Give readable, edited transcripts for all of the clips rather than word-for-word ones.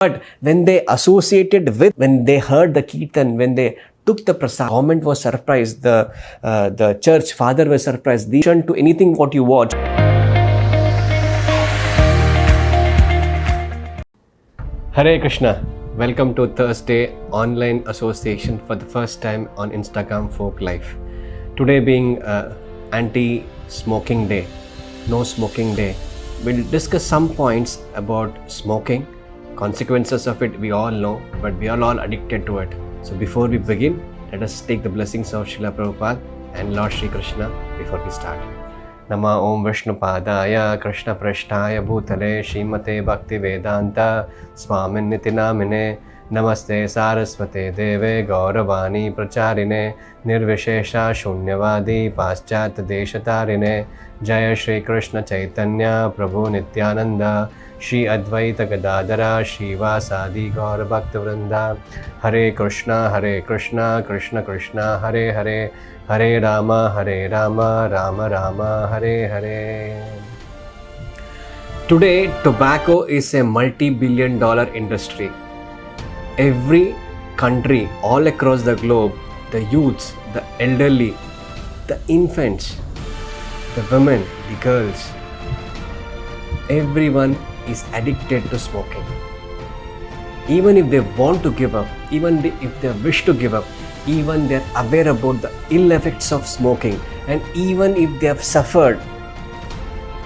But when they associated with, when they heard the kirtan, when they took the prasad, government was surprised, the church father was surprised. They shouldn't to anything what you watch. Hare Krishna. Welcome to Thursday online association for the first time on Instagram Folk Life. Today being anti-smoking day, no smoking day. We'll discuss some points about smoking. Consequences of it we all know, but we are all addicted to it. So before we begin, let us take the blessings of Srila Prabhupada and Lord Shri Krishna before we start. Nama Om Vishnu Padaya Krishna Prashtaya Bhutale Srimate Bhakti Vedanta Swamin Niti Namine Namaste Saraswate Deve Gauravani Pracharine Nirvishesha Shunyavadi Paschat Deshatarine Jaya Shri Krishna Chaitanya Prabhu Nityananda Shri Advaita Gadadara Shivasadi Gaura Bhakta Vrinda Hare Krishna Krishna Krishna Hare Hare Hare Rama Rama Rama Hare Hare. Today, tobacco is a multi-billion-dollar industry. Every country all across the globe, the youths, the elderly, the infants, the women, the girls, everyone is addicted to smoking. Even if they want to give up, even if they wish to give up, even they are aware about the ill effects of smoking, and even if they have suffered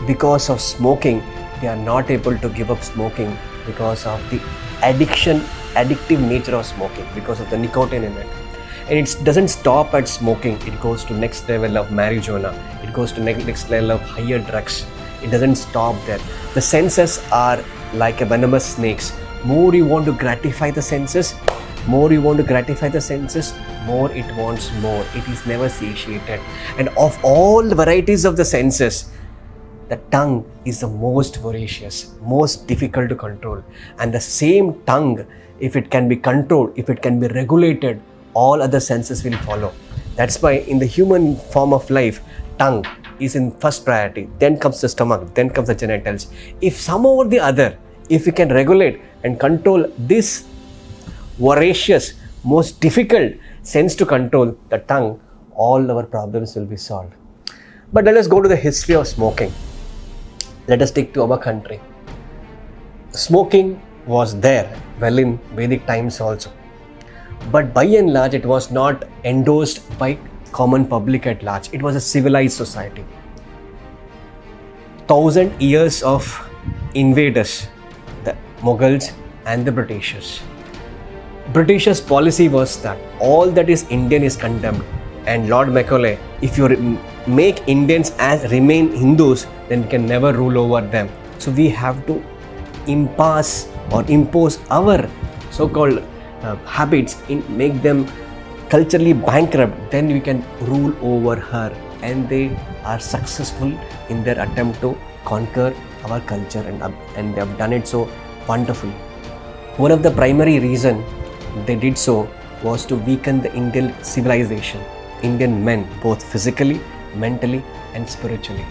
because of smoking, they are not able to give up smoking because of the addictive nature of smoking, because of the nicotine in it. And it doesn't stop at smoking. It goes to next level of marijuana. It goes to next level of higher drugs. It doesn't stop there. The senses are like a venomous snakes. More you want to gratify the senses, more it wants more. It is never satiated. And of all the varieties of the senses, the tongue is the most voracious, most difficult to control. And the same tongue, if it can be controlled, if it can be regulated, all other senses will follow. That's why in the human form of life, tongue is in first priority. Then comes the stomach, then comes the genitals. If somehow or the other, if we can regulate and control this voracious, most difficult sense to control, the tongue, all our problems will be solved. But let us go to the history of smoking. Let us take to our country. Smoking was there well in Vedic times also. But by and large, it was not endorsed by common public at large. It was a civilized society. 1,000 years of invaders, the Mughals and the Britishers. Britishers' policy was that all that is Indian is condemned. And Lord Macaulay, if you make Indians as remain Hindus, then we can never rule over them. So we have to impose our so-called habits, make them culturally bankrupt, then we can rule over her. And they are successful in their attempt to conquer our culture, and they have done it so wonderfully. One of the primary reasons they did so was to weaken the Indian civilization, Indian men, both physically, mentally and spiritually.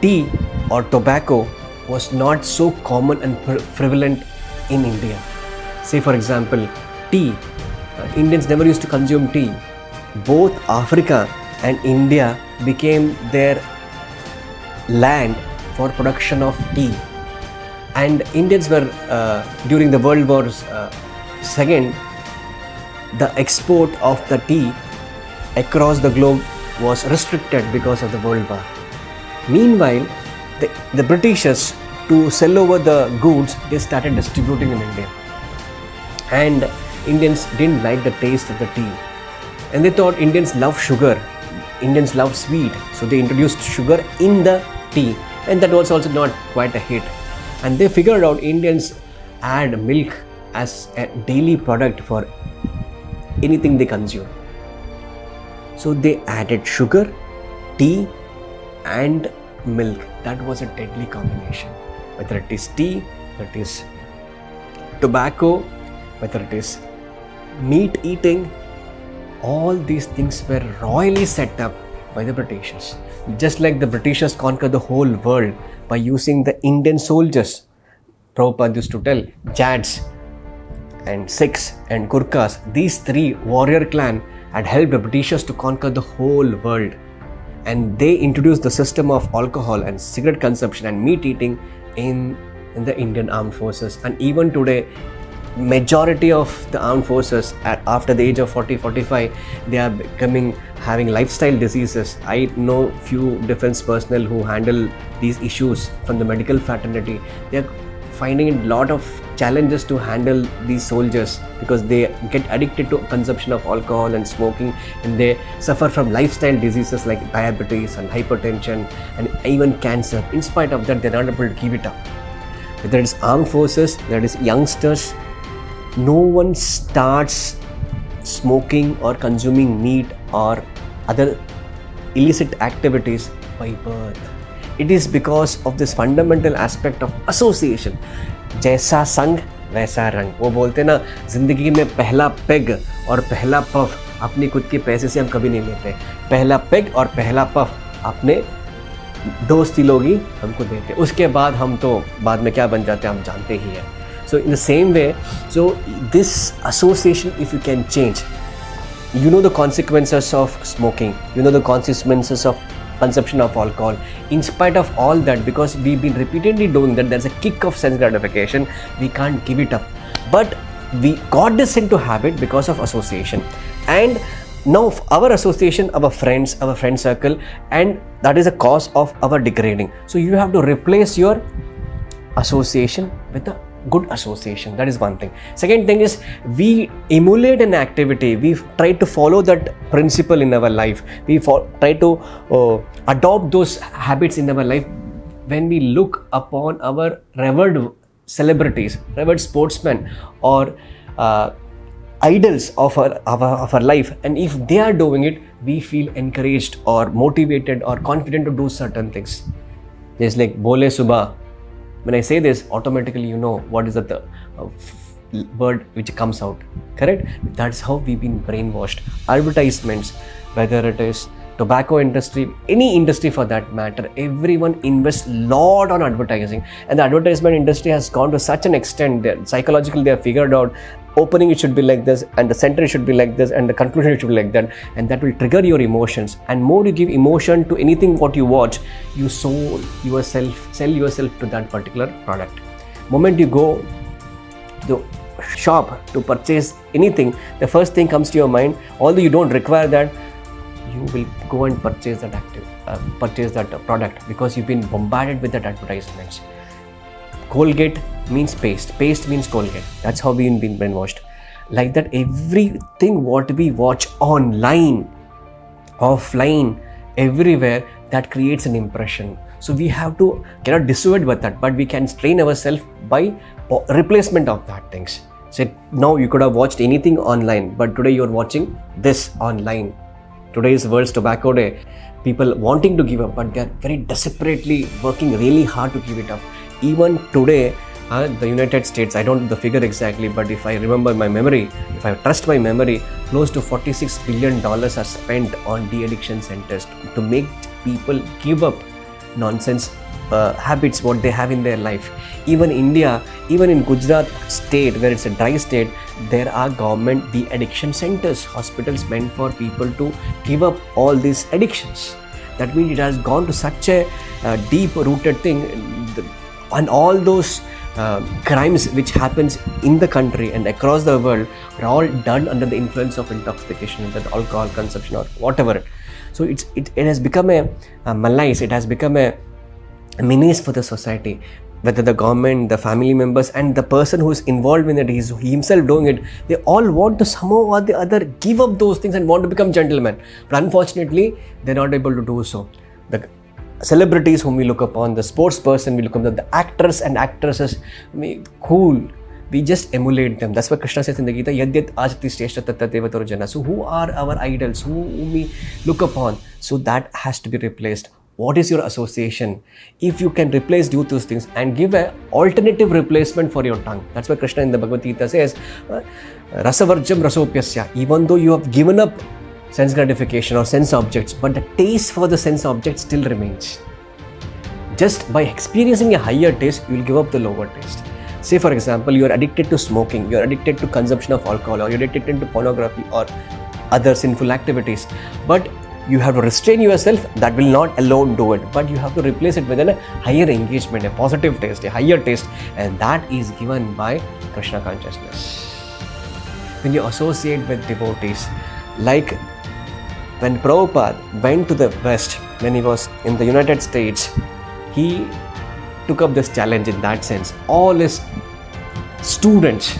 Tea or tobacco was not so common and prevalent in India. Say for example, tea. Indians never used to consume tea. Both Africa and India became their land for production of tea. And Indians were, during the World War II, the export of the tea across the globe was restricted because of the World War. Meanwhile, the Britishers, to sell over the goods, they started distributing in India. And Indians didn't like the taste of the tea. And they thought Indians love sugar, Indians love sweet. So they introduced sugar in the tea. And that was also not quite a hit. And they figured out Indians add milk as a daily product for anything they consume. So they added sugar, tea and milk. That was a deadly combination. Whether it is tea, whether it is tobacco, whether it is meat eating, all these things were royally set up by the Britishers. Just like the Britishers conquered the whole world by using the Indian soldiers, Prabhupada used to tell, Jads and Sikhs and Gurkhas, these three warrior clan had helped the Britishers to conquer the whole world. And they introduced the system of alcohol and cigarette consumption and meat eating in the Indian armed forces. And even today, majority of the armed forces after the age of 40-45, they are having lifestyle diseases. I know few defense personnel who handle these issues from the medical fraternity. They are finding a lot of challenges to handle these soldiers because they get addicted to consumption of alcohol and smoking, and they suffer from lifestyle diseases like diabetes and hypertension and even cancer. In spite of that, they're not able to keep it up. Whether it's armed forces, whether it's youngsters, no one starts smoking or consuming meat or other illicit activities by birth. It is because of this fundamental aspect of association. जैसा संग वैसा रंग. वो बोलते ना, जिंदगी में पहला पेग और पहला पफ अपनी खुद के पैसे से हम कभी नहीं लेते. पहला पेग और पहला पफ अपने दोस्ती लोग ही हमको देते. उसके बाद हम तो बाद में क्या बन जाते हैं हम जानते ही हैं. So in the same way, so this association, if you can change, you know the consequences of smoking, you know the consequences of consumption of alcohol. In spite of all that, because we've been repeatedly doing that, there's a kick of sense gratification, we can't give it up. But we got this into habit because of association. And now our association, our friend circle, and that is a cause of our degrading. So you have to replace your association with a good association. That is one thing. Second thing is, we emulate an activity. We try to follow that principle in our life. We try to adopt those habits in our life when we look upon our revered celebrities, revered sportsmen, or idols of our life. And if they are doing it, we feel encouraged or motivated or confident to do certain things. Just like Bole Subha. When I say this, automatically you know what is the word which comes out, correct? That's how we've been brainwashed. Advertisements, whether it is tobacco industry, any industry for that matter, everyone invests a lot on advertising, and the advertisement industry has gone to such an extent that psychologically they have figured out opening it should be like this, and the center should be like this, and the conclusion it should be like that, and that will trigger your emotions. And more you give emotion to anything what you watch, you sell yourself to that particular product. Moment you go to the shop to purchase anything, the first thing comes to your mind, although you don't require that, you will go and purchase that product because you've been bombarded with that advertisements. Colgate means paste means Colgate. That's how we've been brainwashed. Like that, everything what we watch online, offline, everywhere, that creates an impression. So we cannot dissuade with that, but we can train ourselves by replacement of that things. So now you could have watched anything online, but today you're watching this online. Today is World's Tobacco Day. People wanting to give up, but they're very desperately working really hard to give it up. Even today, the United States, I don't know the figure exactly, but if I remember my memory, if I trust my memory, close to $46 billion are spent on de-addiction centers to make people give up nonsense habits what they have in their life. Even India, even in Gujarat state, where it's a dry state, there are government de-addiction centers, hospitals meant for people to give up all these addictions. That means it has gone to such a deep-rooted thing, and all those crimes which happens in the country and across the world are all done under the influence of intoxication, that alcohol consumption or whatever. So it has become a malaise, it has become a menace for the society. Whether the government, the family members, and the person who is involved in it, he himself doing it, they all want to somehow or the other give up those things and want to become gentlemen. But unfortunately, they're not able to do so. The celebrities whom we look upon, the sports person we look upon, the actors and actresses, cool. We just emulate them. That's what Krishna says in the Gita, Yadyat ajati shrestha tattatevatar jana. So who are our idols, whom we look upon? So that has to be replaced. What is your association? If you can replace those things and give an alternative replacement for your tongue. That's why Krishna in the Bhagavad Gita says, Rasavarjam rasopyasya. Even though you have given up sense gratification or sense objects, but the taste for the sense object still remains. Just by experiencing a higher taste, you will give up the lower taste. Say for example, you are addicted to smoking, you are addicted to consumption of alcohol, or you're addicted to pornography or other sinful activities, but you have to restrain yourself. That will not alone do it, but you have to replace it with a higher engagement, a positive taste, a higher taste, and that is given by Krishna consciousness. When you associate with devotees, like when Prabhupada went to the West, when he was in the United States, he took up this challenge in that sense. All his students,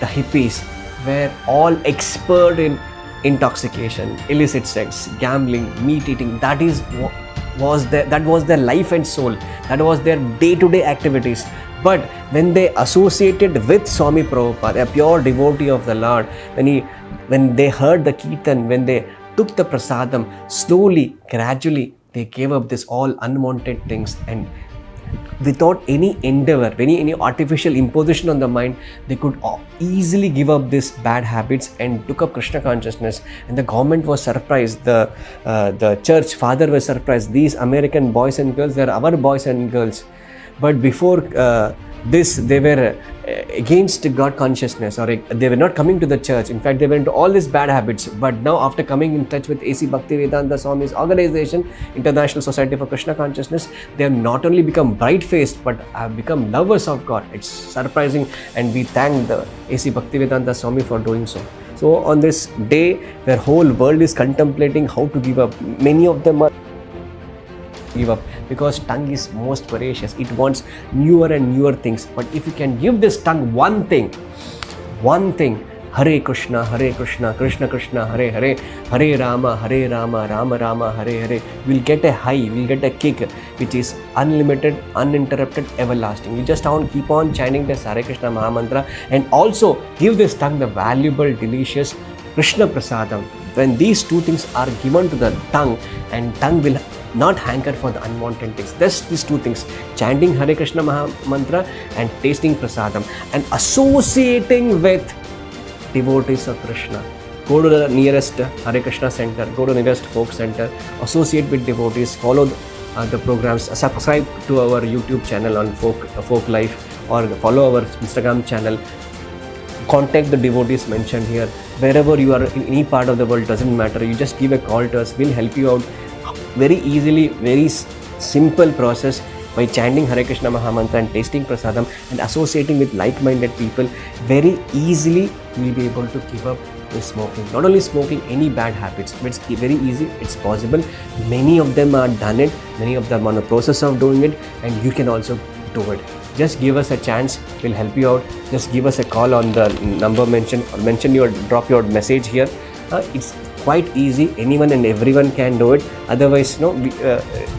the hippies, were all expert in intoxication, illicit sex, gambling, meat eating. That was their life and soul. That was their day-to-day activities. But when they associated with Swami Prabhupada, a pure devotee of the Lord, when they heard the kirtan, when they took the prasadam, slowly, gradually, they gave up this all unwanted things, and without any endeavor, any artificial imposition on the mind, they could easily give up these bad habits and took up Krishna consciousness. And the government was surprised, the church father was surprised. These American boys and girls, they are our boys and girls. But before this, they were against God consciousness, or they were not coming to the church. In fact, they went into all these bad habits. But now, after coming in touch with A.C. Bhaktivedanta Swami's organization, International Society for Krishna Consciousness, they have not only become bright-faced, but have become lovers of God. It's surprising, and we thank the A.C. Bhaktivedanta Swami for doing so. So, on this day, where whole world is contemplating how to give up, many of them are give up, because tongue is most voracious. It wants newer and newer things. But if you can give this tongue one thing, Hare Krishna, Krishna Krishna, Hare Hare, Hare Rama, Rama Rama, Hare Hare, we'll get a high, we'll get a kick, which is unlimited, uninterrupted, everlasting. You just keep on chanting this Hare Krishna Maha Mantra, and also give this tongue the valuable, delicious Krishna Prasadam. When these two things are given to the tongue, and tongue will not hanker for the unwanted things. Just these two things, chanting Hare Krishna Maha Mantra and tasting prasadam, and associating with devotees of Krishna. Go to the nearest Hare Krishna center, go to the nearest folk center, associate with devotees, follow the programs, subscribe to our YouTube channel on folk life, or follow our Instagram channel. Contact the devotees mentioned here. Wherever you are in any part of the world, doesn't matter. You just give a call to us. We'll help you out very easily, very simple process, by chanting Hare Krishna Maha Mantra and tasting prasadam and associating with like-minded people. Very easily you will be able to give up the smoking. Not only smoking, any bad habits. It's very easy, it's possible. Many of them are done it, many of them are on the process of doing it, and you can also do it. Just give us a chance, we'll help you out. Just give us a call on the number mentioned, or drop your message here. It's quite easy, anyone and everyone can do it. Otherwise,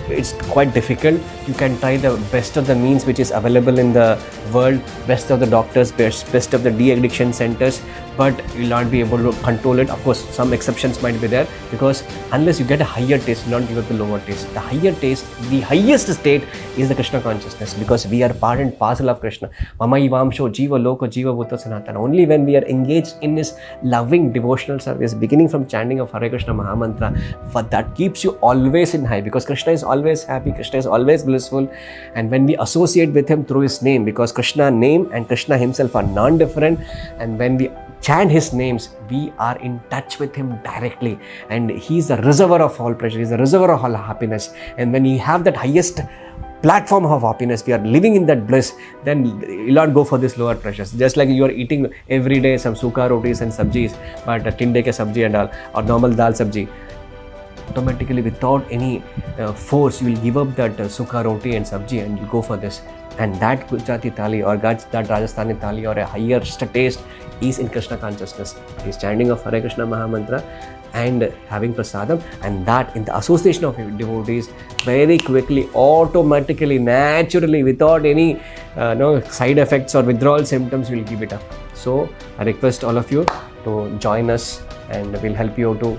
it's quite difficult. You can try the best of the means which is available in the world, best of the doctors, best of the de-addiction centers, but you'll not be able to control it. Of course, some exceptions might be there, because unless you get a higher taste, you'll not give up the lower taste. The higher taste, the highest state is the Krishna consciousness, because we are part and parcel of Krishna. Mama Ivamsho Jiva Loko Jiva Bhuta Sanatana. Only when we are engaged in this loving devotional service, beginning from chanting of Hare Krishna Maha Mantra, that keeps you always in high, because Krishna is always happy, Krishna is always blissful. And when we associate with him through his name, because Krishna name and Krishna himself are non-different, and when we chant his names, we are in touch with him directly, and he is the reservoir of all pleasure, he is the reservoir of all happiness. And when you have that highest platform of happiness, we are living in that bliss, then you'll not go for these lower pleasures. Just like you are eating every day some sukha rotis and sabjis, but tinde ke sabji and all, or normal dal sabji, automatically without any force, you will give up that sukha roti and sabji, and you go for this. And that Gujarati thali, or that Rajasthani thali, or a higher taste is in Krishna consciousness. He is chanting of Hare Krishna Maha Mantra and having prasadam, and that in the association of devotees, very quickly, automatically, naturally, without any side effects or withdrawal symptoms, you will give it up. So I request all of you to join us, and we'll help you to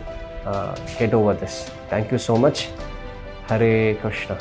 get over this. Thank you so much. Hare Krishna.